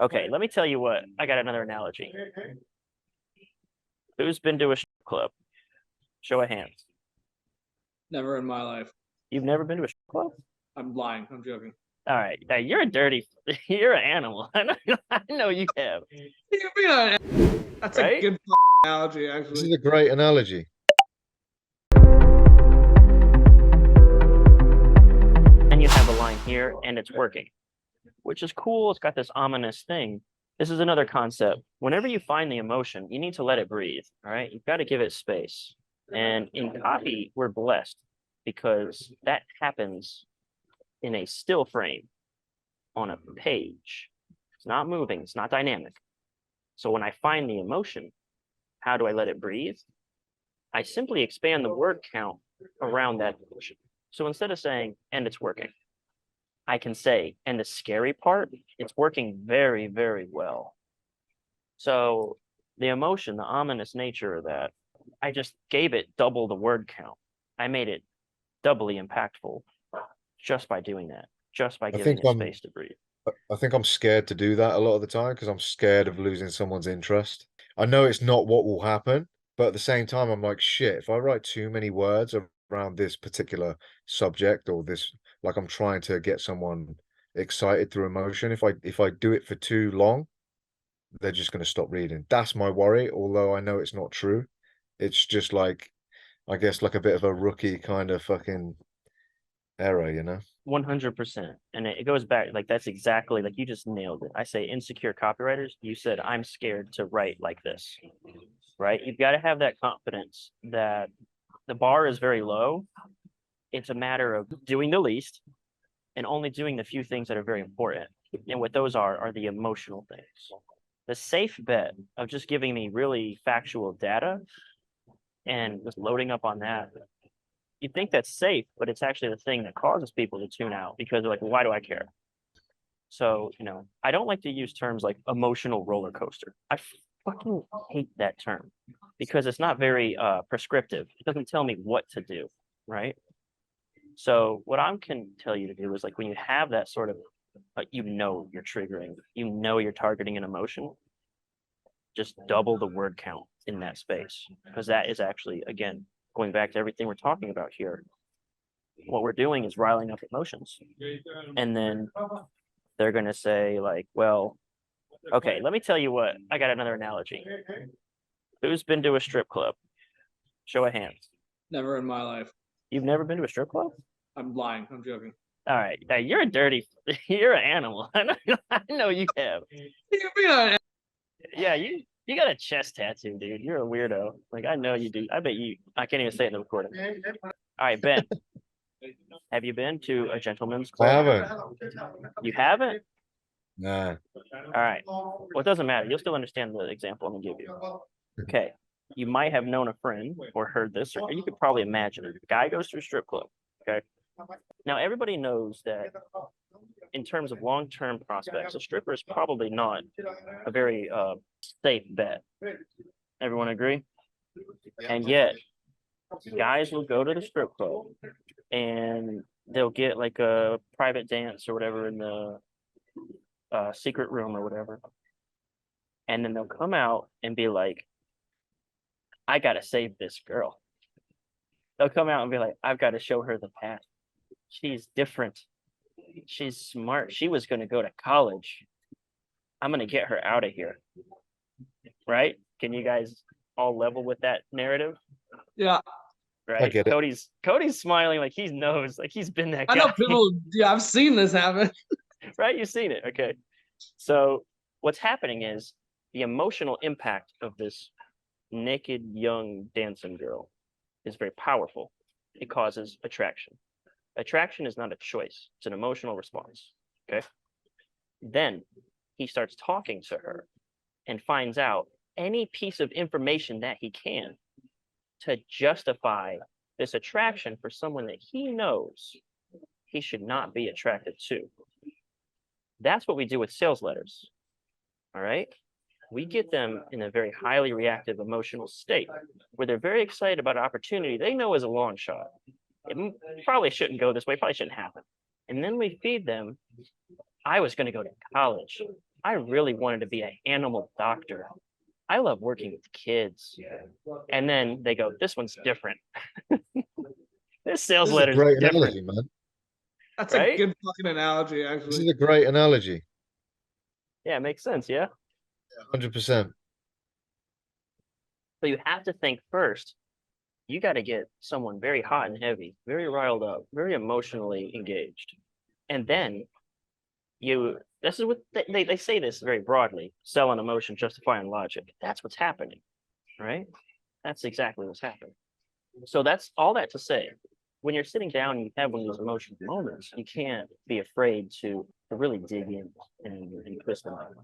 Okay, let me tell you what. I got another analogy. Who's been to a strip club? Show of hands. Never in my life. You've never been to a strip club? I'm lying. I'm joking. All right, you're a dirty. You're an animal. I know you have. That's a Right? good analogy, This actually. is a great analogy. And you have a line here, and it's working, which is cool. It's got this ominous thing. This is another concept. Whenever you find the emotion, you need to let it breathe. All right, you've got to give it space. And in copy, we're blessed because that happens in a still frame on a page. It's not moving, it's not dynamic. So when I find the emotion, how do I let it breathe? I simply expand the word count around that emotion. So instead of saying, and it's working, I can say, and the scary part, it's working very, very well. So the emotion, the ominous nature of that, I just gave it double the word count. I made it doubly impactful just by doing that, just by I giving think it I'm space to breathe. I think I'm scared to do that a lot of the time because I'm scared of losing someone's interest. I know it's not what will happen, but at the same time, I'm like, shit, if I write too many words around this particular subject or this, like I'm trying to get someone excited through emotion, if I do it for too long, they're just going to stop reading. That's my worry, although I know it's not true. It's just like, I guess, like a bit of a rookie kind of fucking error, you know? 100%. And it goes back, like, that's exactly like you just nailed it. I say insecure copywriters, you said, I'm scared to write like this, right? You've got to have that confidence that the bar is very low. It's a matter of doing the least and only doing the few things that are very important. And what those are the emotional things. The safe bet of just giving me really factual data and just loading up on that, you think that's safe, but it's actually the thing that causes people to tune out because they're like, well, why do I care? So, I don't like to use terms like emotional roller coaster. I fucking hate that term because it's not very prescriptive. It doesn't tell me what to do, right? So what I can tell you to do is like when you have that sort of, you're triggering, you're targeting an emotion, just double the word count in that space because that is actually, again, going back to everything we're talking about here. What we're doing is riling up emotions, and then they're going to say like, well, okay, let me tell you what. I got another analogy. Who's been to a strip club? Show of hands. Never in my life. You've never been to a strip club? I'm lying. I'm joking. All right, you're a dirty. You're an animal. I know you have. Yeah, you got a chest tattoo, dude. You're a weirdo. Like I know you do. I bet you. I can't even say it in the recording. All right, Ben. Have you been to a gentleman's I club? haven't. You haven't? Nah. All right. Well, it doesn't matter. You'll still understand the example I'm gonna give you. Okay. You might have known a friend or heard this, or you could probably imagine it. A guy goes to a strip club. Okay. Now everybody knows that in terms of long-term prospects, a stripper is probably not a very safe bet. Everyone agree? And yet, guys will go to the strip club and they'll get like a private dance or whatever in the secret room or whatever. And then they'll come out and be like, I got to save this girl. They'll come out and be like, I've got to show her the path. She's different. She's smart. She was going to go to college. I'm going to get her out of here. Right? Can you guys all level with that narrative? Yeah. Right? I get it. Cody's smiling like he knows, like he's been that guy. I know people. Yeah, I've seen this happen. Right? You've seen it. Okay. So what's happening is the emotional impact of this naked young dancing girl is very powerful. It causes attraction. Attraction is not a choice, it's an emotional response. Okay. Then he starts talking to her and finds out any piece of information that he can to justify this attraction for someone that he knows he should not be attracted to. That's what we do with sales letters. All right. We get them in a very highly reactive emotional state where they're very excited about an opportunity they know is a long shot. It probably shouldn't go this way, probably shouldn't happen. And then we feed them, I was going to go to college. I really wanted to be an animal doctor. I love working with kids. And then they go, this one's different. This sales This is a letter is great different, analogy, man. That's a right? good fucking analogy, This actually. is a great analogy. Yeah, it makes sense. Yeah. 100%. So you have to think first, you got to get someone very hot and heavy, very riled up, very emotionally engaged. And then this is what they say this very broadly, selling emotion, justifying logic. That's what's happening, right? That's exactly what's happening. So that's all that to say. When you're sitting down and you have one of those emotional moments, you can't be afraid to really dig in and twist them out.